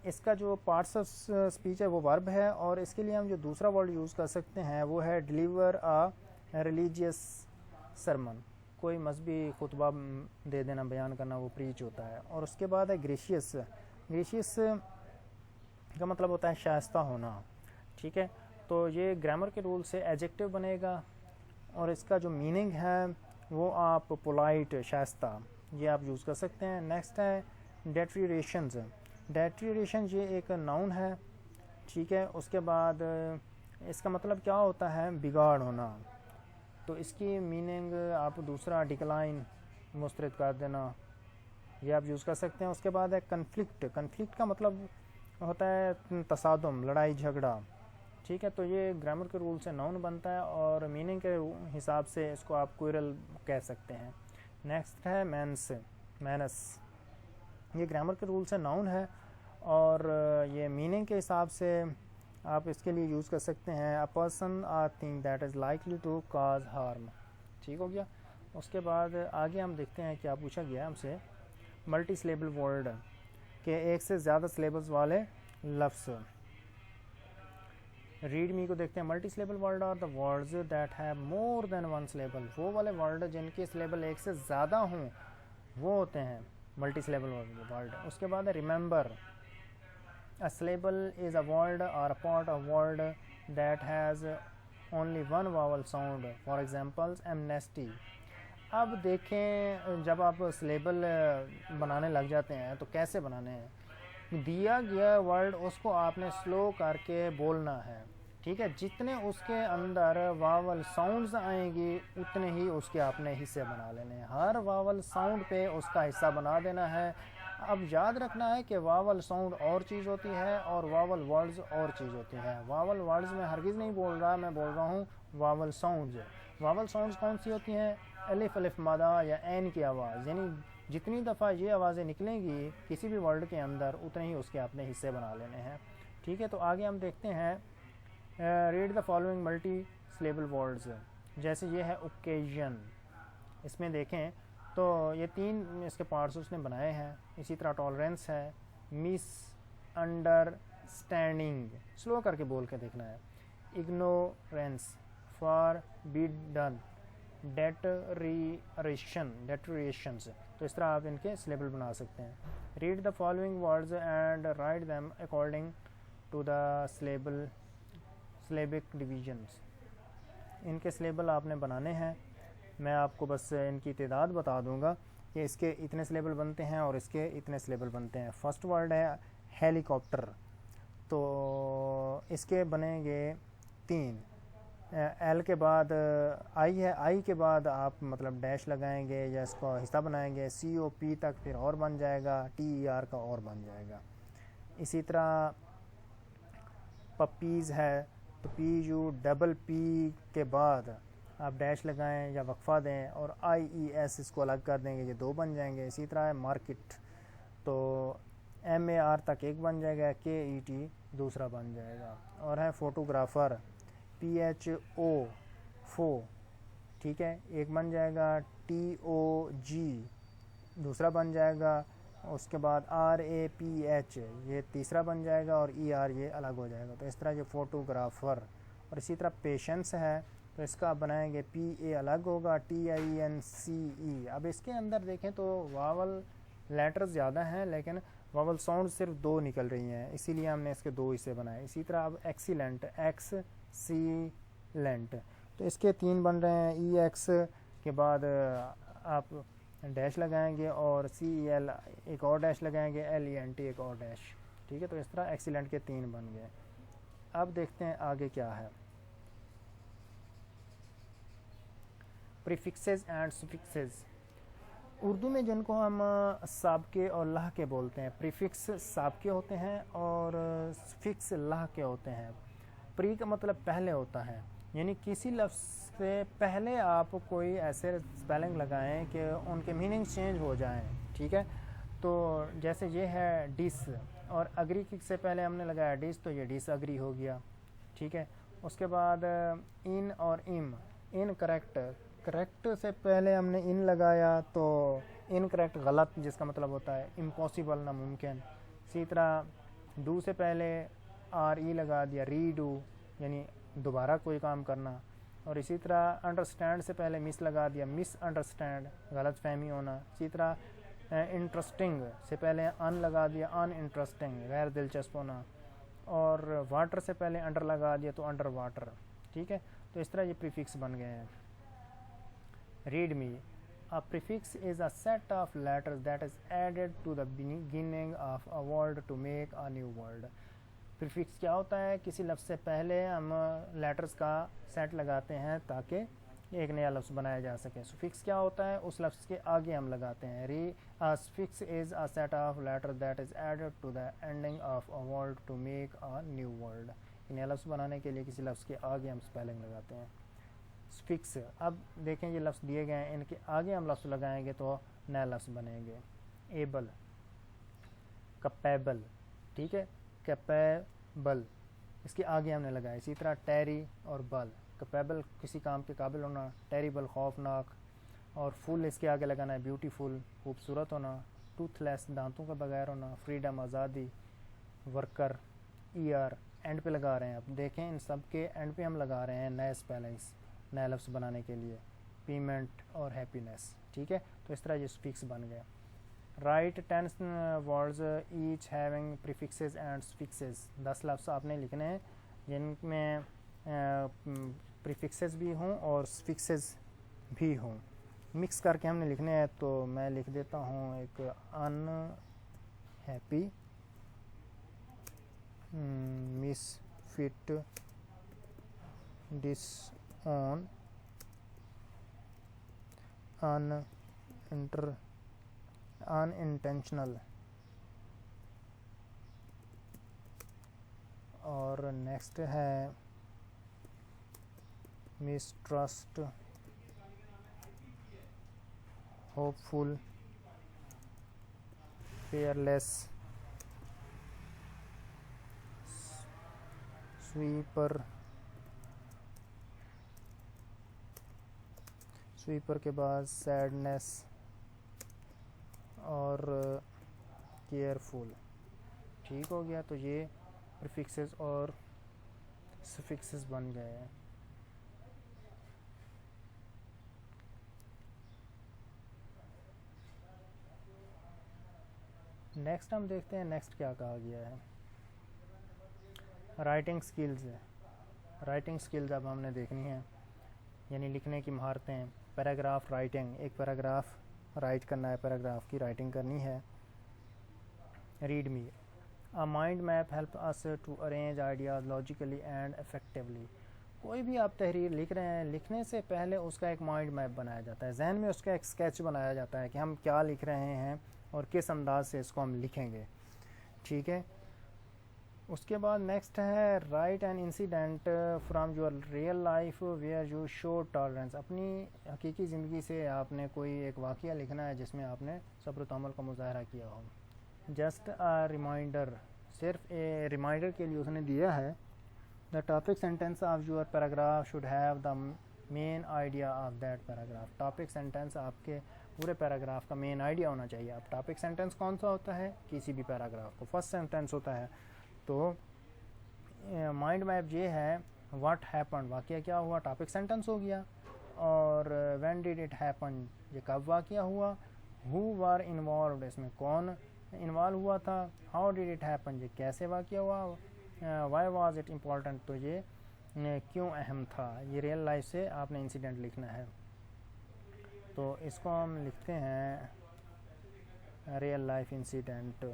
इसका जो पार्ट्स ऑफ स्पीच है वो वर्ब है, और इसके लिए हम जो दूसरा वर्ड यूज़ कर सकते हैं वो है डिलीवर अ रिलीजियस सरमन, कोई मजहबी खुतबा दे देना, बयान करना, वो प्रीच होता है। और उसके बाद है ग्रेशियस। ग्रेशियस का मतलब होता है शाइस्ता होना, ठीक है। तो ये ग्रामर के रूल से एडजेक्टिव बनेगा, और इसका जो मीनिंग है वो आप पोलाइट, शाइस्ता, ये आप यूज़ कर सकते हैं। नेक्स्ट है डेट्रीरेशंस। डेट्रीरेशन ये एक नाउन है, ठीक है। उसके बाद इसका मतलब क्या होता है, बिगाड़ होना, तो इसकी मीनिंग आप दूसरा डिक्लाइन, मुस्तरद कर देना, ये आप यूज़ कर सकते हैं। उसके बाद है कन्फ्लिक्ट। कन्फ्लिक्ट का मतलब होता है तसादुम, लड़ाई झगड़ा, ठीक है, तो ये ग्रामर के रूल से नाउन बनता है और मीनिंग के हिसाब से इसको आप क्विरल कह सकते हैं। नेक्स्ट है मैनस। मैनस ये ग्रामर के रूल से नाउन है और ये मीनिंग के हिसाब से आप इसके लिए यूज़ कर सकते हैं, a person or thing that is likely to cause harm. ठीक हो गया। उसके बाद आगे हम देखते हैं क्या पूछा गया हमसे, मल्टी सिलेबल वर्ड के एक से ज़्यादा सिलेबल्स वाले लफ्ज़। रीड मी को देखते हैं। Multi syllable word are the words that have more than one syllable. वो वाले वर्ड जिनके सिलेबल एक से ज़्यादा हों वो होते हैं मल्टी सिलेबल वर्ड। उसके बाद remember, a syllable is a word और a part of word that has only one vowel sound, for examples amnesty. अब देखें, जब आप सिलेबल बनाने लग जाते हैं तो कैसे बनाने हैं, दिया गया वर्ड उसको आपने स्लो करके बोलना है। ठीक है, जितने उसके अंदर वावल साउंड्स आएंगी उतने ही उसके आपने हिस्से बना लेने हैं। हर वावल साउंड पे उसका हिस्सा बना देना है। अब याद रखना है कि वावल साउंड और चीज़ होती है और वावल वर्ड्स और चीज़ होती है। वावल वर्ड्स में हरगिज़ नहीं बोल रहा, मैं बोल रहा हूँ वावल साउंड्स। वावल साउंड्स कौन सी होती हैं, अलिफ अलिफ मादा या एन की आवाज़, यानी जितनी दफ़ा ये आवाज़ें निकलेंगी किसी भी वर्ड के अंदर उतने ही उसके अपने हिस्से बना लेने हैं। ठीक है, तो आगे हम देखते हैं, read the following multi syllable words. जैसे ये है ओकेजन, इसमें देखें तो ये 3 इसके पार्ट्स उसने बनाए हैं। इसी तरह टॉलरेंस है, मिस अंडरस्टैंडिंग, स्लो करके बोल के देखना है, इग्नोरेंस, फॉर बिडन, डेटरेशंस। तो इस तरह आप इनके सिलेबल बना सकते हैं। Read the following words and write them according to the syllabic divisions. इनके सिलेबल आपने बनाने हैं। मैं आपको बस इनकी तादाद बता दूंगा कि इसके इतने सिलेबल बनते हैं और इसके इतने सिलेबल बनते हैं। फर्स्ट वर्ड है हेलीकॉप्टर, तो इसके बनेंगे 3। एल के बाद आई है, आई के बाद आप मतलब डैश लगाएंगे या इसको हिस्सा बनाएंगे, COP तक फिर और बन जाएगा, TER का और बन जाएगा। इसी तरह पपीज़ है, तो PUPP के बाद आप डैश लगाएं या वक्फा दें और IES इसको अलग कर देंगे, ये 2 बन जाएंगे। इसी तरह है मार्केट, तो MAR तक एक बन जाएगा, KET दूसरा बन जाएगा। और है फोटोग्राफर, PHO फो, ठीक है, एक बन जाएगा, TOG दूसरा बन जाएगा, उसके बाद RAPH ये तीसरा बन जाएगा और ER ये अलग हो जाएगा। तो इस तरह ये फोटोग्राफर। और इसी तरह पेशेंस है, तो इसका बनाएंगे PA अलग होगा, TINCE। अब इसके अंदर देखें तो वावल लेटर्स ज़्यादा हैं लेकिन वावल साउंड सिर्फ 2 निकल रही हैं, इसीलिए हमने इसके 2 हिस्से बनाए। इसी तरह अब एक्सीलेंट, एक्सीलेंट, तो इसके 3 बन रहे हैं। EX के बाद आप डैश लगाएंगे और CEL एक और डैश लगाएंगे, LENT एक और डैश। ठीक है, तो इस तरह एक्सीलेंट के 3 बन गए। अब देखते हैं आगे क्या है, प्रीफिक्सेस एंड सुफिक्सेस। उर्दू में जिनको हम साबके और लहके बोलते हैं, प्रीफिक्स साबके होते हैं और सुफिक्स लहके होते हैं। प्री का मतलब पहले होता है, यानी किसी लफ्ज़ से पहले आप कोई ऐसे स्पेलिंग लगाएं कि उनके मीनिंग चेंज हो जाएं। ठीक है, तो जैसे ये है डिस और अग्री से पहले हमने लगाया डिस, तो ये डिस अग्री हो गया। ठीक है, उसके बाद इन और इम, इन करेक्ट, करेक्ट से पहले हमने इन लगाया तो इनकरेक्ट गलत, जिसका मतलब होता है इम्पॉसिबल, नामुमकिन। इसी तरह डू से पहले RE लगा दिया, रीडू यानी दोबारा कोई काम करना। और इसी तरह अंडरस्टैंड से पहले मिस लगा दिया, मिस अंडरस्टैंड, गलत फहमी होना। इसी तरह इंटरेस्टिंग से पहले अन लगा दिया, अन इंटरेस्टिंग, गैर दिलचस्प होना। और वाटर से पहले अंडर लगा दिया तो अंडर वाटर। ठीक है, तो इस तरह ये प्रीफिक्स बन गए हैं। Read me, a prefix is a set of letters that is added to the beginning of a word to make a new word। Prefix क्या होता है, किसी लफ्ज़ से पहले हम लेटर्स का सेट लगाते हैं ताकि एक नया लफ्ज़ बनाया जा सके। सुफिक्स क्या होता है, उस लफ्ज़ के आगे हम लगाते हैं। Suffix is a set of letter that is added to the ending of a word to make a new word. नया लफ्ज़ बनाने के लिए किसी लफ्ज़ के आगे हम स्पेलिंग लगाते हैं। स्फिक्स, अब देखें ये लफ्ज़ दिए गए हैं, इनके आगे हम लफ्ज़ लगाएंगे तो नया लफ्ज़ बनेंगे। एबल, कैपेबल, ठीक है, कैपेबल इसके आगे हमने लगाया। इसी तरह टेरी और बल, कैपेबल किसी काम के काबिल होना, टेरिबल खौफनाक, और फुल इसके आगे लगाना है ब्यूटीफुल खूबसूरत होना, टूथलेस दांतों के बगैर होना, फ्रीडम आज़ादी, वर्कर, ईयर एंड पे लगा रहे हैं। अब देखें इन सब के एंड पे हम लगा रहे हैं नए स्पेलिंग्स नए लफ्ज़ बनाने के लिए, पेमेंट और हैप्पीनेस, ठीक है। तो इस तरह ये स्फिक्स बन गए। Right 10 words each having prefixes and suffixes, 10 लफ्ज़ आपने लिखने हैं जिनमें प्रीफिक्सेस भी हों और सफिक्सेस भी हों, मिक्स करके हमने लिखने हैं। तो मैं लिख देता हूँ एक अनहैप्पी, मिसफिट, डिसऑन, अनइंटेंशनल, और नेक्स्ट है mistrust, hopeful, fearless, sweeper, sweeper के बाद सैडनेस और केयरफुल, ठीक हो गया। तो ये प्रीफिक्सेस और सफिक्सेस बन गए हैं। नेक्स्ट हम देखते हैं नेक्स्ट क्या कहा गया है। राइटिंग स्किल्स है। राइटिंग स्किल्स अब हमने देखनी है, यानी लिखने की महारतें। पैराग्राफ राइटिंग, एक पैराग्राफ राइट करना है, पैराग्राफ की राइटिंग करनी है। Read me, a mind map help us to arrange ideas logically and effectively. कोई भी आप तहरीर लिख रहे हैं, लिखने से पहले उसका एक माइंड मैप बनाया जाता है, जहन में उसका एक स्केच बनाया जाता है कि हम क्या लिख रहे हैं और किस अंदाज से इसको हम लिखेंगे, ठीक है। उसके बाद नेक्स्ट है write an incident from your real life where you show tolerance. अपनी हकीकी ज़िंदगी से आपने कोई एक वाक़या लिखना है जिसमें आपने सब्र तहम्मुल का मुज़ाहरा किया हो। जस्ट अ रिमाइंडर, सिर्फ ए रिमाइंडर के लिए उसने दिया है। The topic sentence of your paragraph should have the main idea of that paragraph. Topic sentence आपके पूरे पैराग्राफ का मेन आइडिया होना चाहिए। अब टॉपिक सेंटेंस कौन सा होता है किसी भी पैराग्राफ को? फर्स्ट सेंटेंस होता है। तो माइंड मैप ये है, व्हाट हैपन, वाक़या क्या हुआ, टॉपिक सेंटेंस हो गया। और व्हेन डिड इट हैपन, ये कब वाक़या हुआ। हु वर इन्वॉल्व्ड, इसमें कौन इन्वॉल्व हुआ था। हाउ डिड इट हैपन, ये कैसे वाक़या हुआ। व्हाई वाज इट इम्पॉर्टेंट, तो ये क्यों अहम था। ये रियल लाइफ से आपने इंसिडेंट लिखना है। तो इसको हम लिखते हैं real life incident.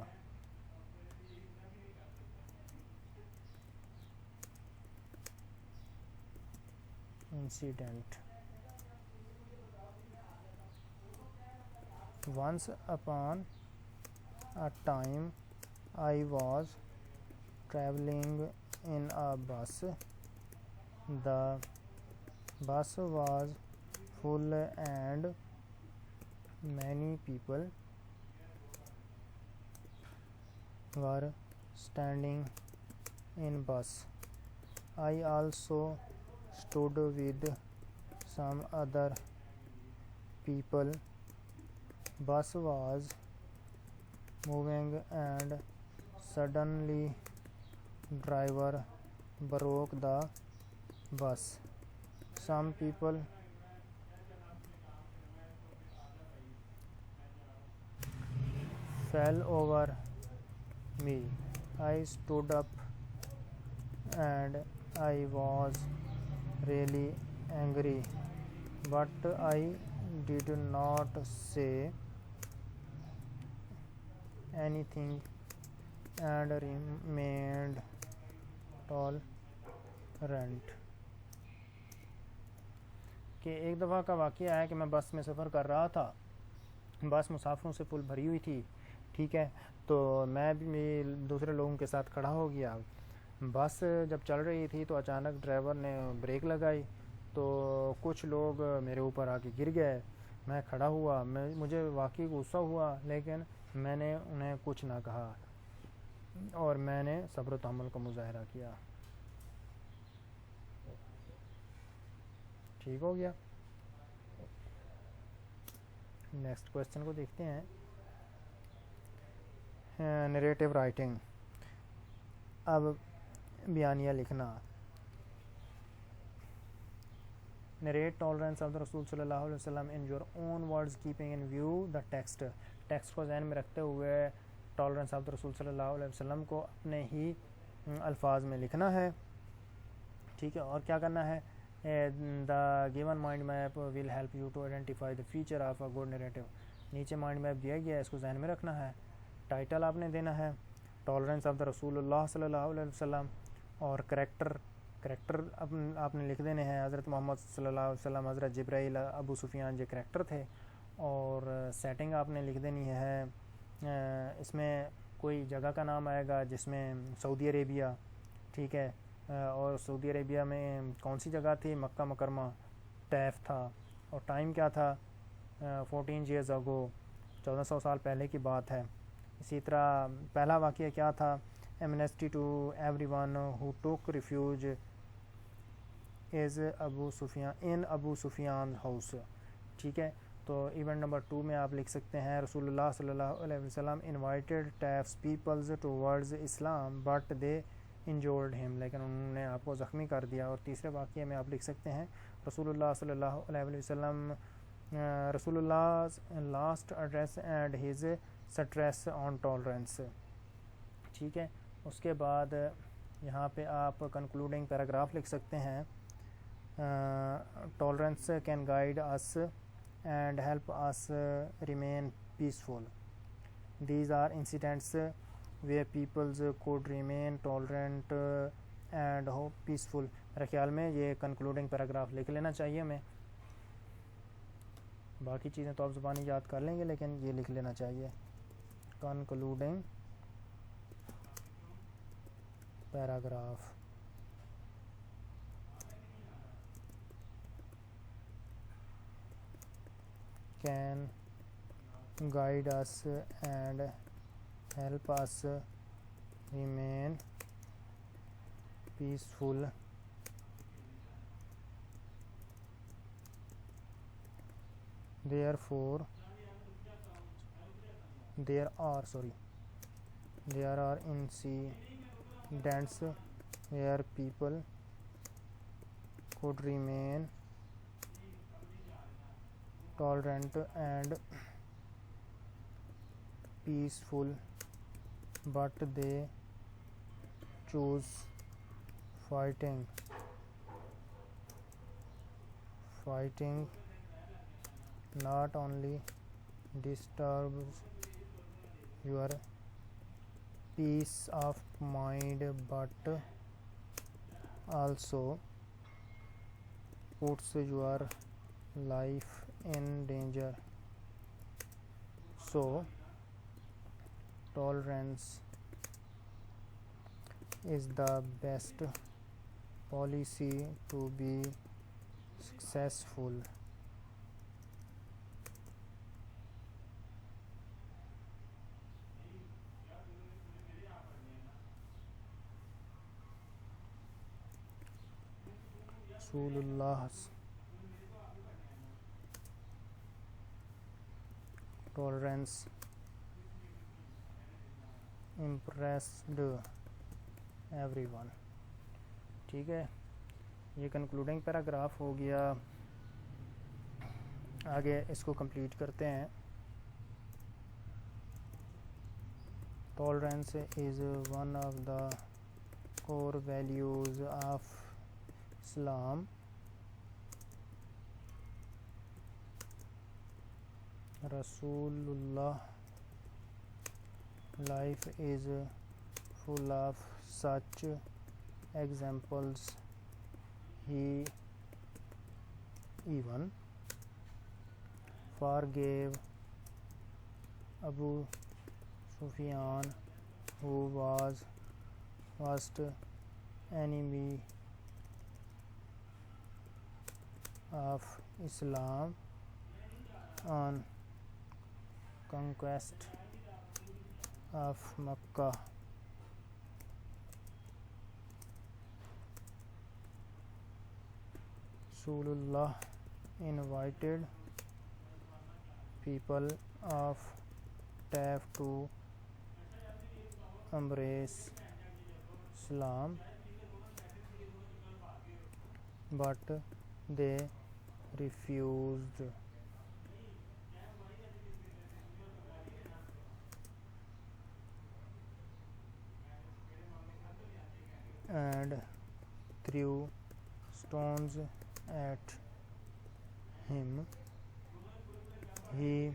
Incident, once upon a time I was traveling in a bus. The bus was full and many people were standing in bus. I also stood with some other people. Bus was moving and suddenly driver broke the bus. Some people fell over me. I stood up and I was really angry, but I did not say anything and remained tolerant. कि एक दफ़ा का वाक़या है कि मैं बस में सफ़र कर रहा था, बस मुसाफिरों से फुल भरी हुई थी, ठीक है। तो मैं भी दूसरे लोगों के साथ खड़ा हो गया, बस जब चल रही थी तो अचानक ड्राइवर ने ब्रेक लगाई, तो कुछ लोग मेरे ऊपर आके गिर गए। मैं खड़ा हुआ, मुझे वाकई गुस्सा हुआ, लेकिन मैंने उन्हें कुछ ना कहा और मैंने सब्र तहम्मुल का मुजाहरा किया। ठीक हो गया। नेक्स्ट क्वेश्चन को देखते हैं। नरेटिव राइटिंग, अब बयानिया लिखना। नरेट टॉलरेंस ऑफ द रसूल सल्लल्लाहु अलैहि वसल्लम in your own words keeping in view the text. Text को ज़हन में रखते हुए टॉलरेंस ऑफ द रसूल सल्लल्लाहु अलैहि वसल्लम को अपने ही अल्फाज में लिखना है। ठीक है, और क्या करना है? The given mind map will help you to identify the feature of a good narrative. नीचे माइंड मैप दिया गया है, इसको ज़हन में रखना है। टाइटल आपने देना है टॉलरेंस ऑफ द रसूलुल्लाह सल्लल्लाहु अलैहि वसल्लम, और करेक्टर आपने लिख देने हैं। हज़रत मोहम्मद सल्लल्लाहु अलैहि वसल्लम, हज़रत जिब्राइल, अबू सुफियान ये करेक्टर थे। और सेटिंग आपने लिख देनी है। इसमें कोई जगह का नाम आएगा जिसमें सऊदी अरेबिया, ठीक है, और सऊदी अरेबिया में कौन सी जगह थी? मक्का मुकरमा, तैफ था, और टाइम क्या था? 14 ईयर्स अगो, 1400 साल पहले की बात है। इसी तरह पहला वाक़या क्या था? Amnesty to everyone who took refuge is Abu Sufyan house. ठीक है, तो इवेंट नंबर 2 में आप लिख सकते हैं रसूलुल्लाह सल्लल्लाहु अलैहि वसल्लम invited Taif's peoples towards Islam but they injured him, लेकिन उन्होंने आपको ज़ख्मी कर दिया। और तीसरे वाक़ये में आप लिख सकते हैं रसूलुल्लाह सल्लल्लाहु अलैहि वसल्लम रसूलुल्लाह last address and his stress on tolerance. ठीक है, उसके बाद यहाँ पे आप कंक्लूडिंग पैराग्राफ लिख सकते हैं। Tolerance can guide us and help us remain peaceful. These are incidents where peoples could remain tolerant and peaceful. मेरे ख्याल में ये कंक्लूडिंग पैराग्राफ लिख लेना चाहिए हमें। बाकी चीज़ें तो आप ज़ुबानी याद कर लेंगे, लेकिन ये लिख लेना चाहिए concluding paragraph. Can guide us and help us remain peaceful. Therefore, there are incidents where people could remain tolerant and peaceful, but they choose fighting not only disturbs your peace of mind but also puts your life in danger. So tolerance is the best policy to be successful. Rasulullah's tolerance impressed everyone. ठीक है, ये concluding paragraph हो गया। आगे इसको complete करते हैं। Tolerance is one of the core values of Islam. Rasulullah life is full of such examples. He even forgave Abu Sufyan, who was first enemy of Islam on conquest of Makkah. Rasulullah invited people of Taif to embrace Islam, but they refused. And threw stones at him. He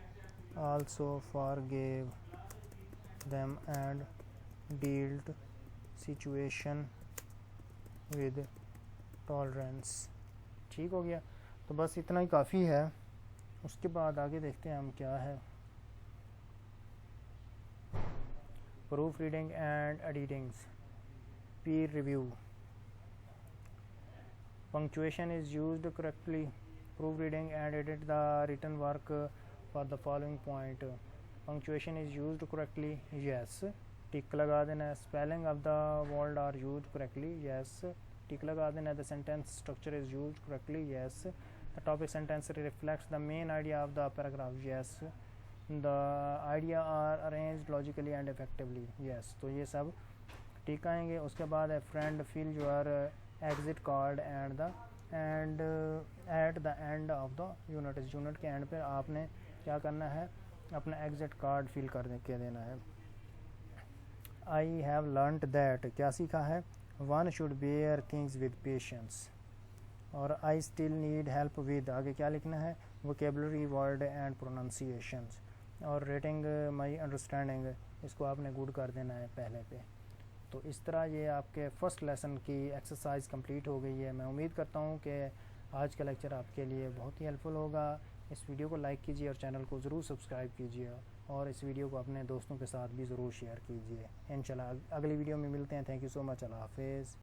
also forgave them and dealt situation with tolerance. ठीक हो गया, तो बस इतना ही काफ़ी है। उसके बाद आगे देखते हैं हम क्या है। Proof reading and editings, peer review. Punctuation is used correctly. Proofreading and edit the written work for the following point. Punctuation is used correctly. Yes. Tick लगा देना है. Spelling of the word are used correctly. Yes. Tick लगा देना है. The sentence structure is used correctly. Yes. The topic sentence reflects the main idea of the paragraph. Yes. The idea are arranged logically and effectively. Yes. तो ये सब ठीक आएंगे। उसके बाद है friend fill your exit card at the end of the unit. इस unit के एंड पे आपने क्या करना है, अपना एग्जिट कार्ड फिल कर के देना है। आई हैव लर्नड दैट, क्या सीखा है, one should bear things with patience. और I still need help with, आगे क्या लिखना है, वोकेबलरी वर्ड एंड प्रोनाउंसिएशंस। और रेटिंग माई अंडरस्टैंडिंग, इसको आपने गुड कर देना है पहले पे। तो इस तरह ये आपके फ़र्स्ट लेसन की एक्सरसाइज कंप्लीट हो गई है। मैं उम्मीद करता हूँ कि आज का लेक्चर आपके लिए बहुत ही हेल्पफुल होगा। इस वीडियो को लाइक कीजिए और चैनल को ज़रूर सब्सक्राइब कीजिए और इस वीडियो को अपने दोस्तों के साथ भी ज़रूर शेयर कीजिए। इंशाल्लाह अगली वीडियो में मिलते हैं। Thank you so much. अल्लाह हाफिज़।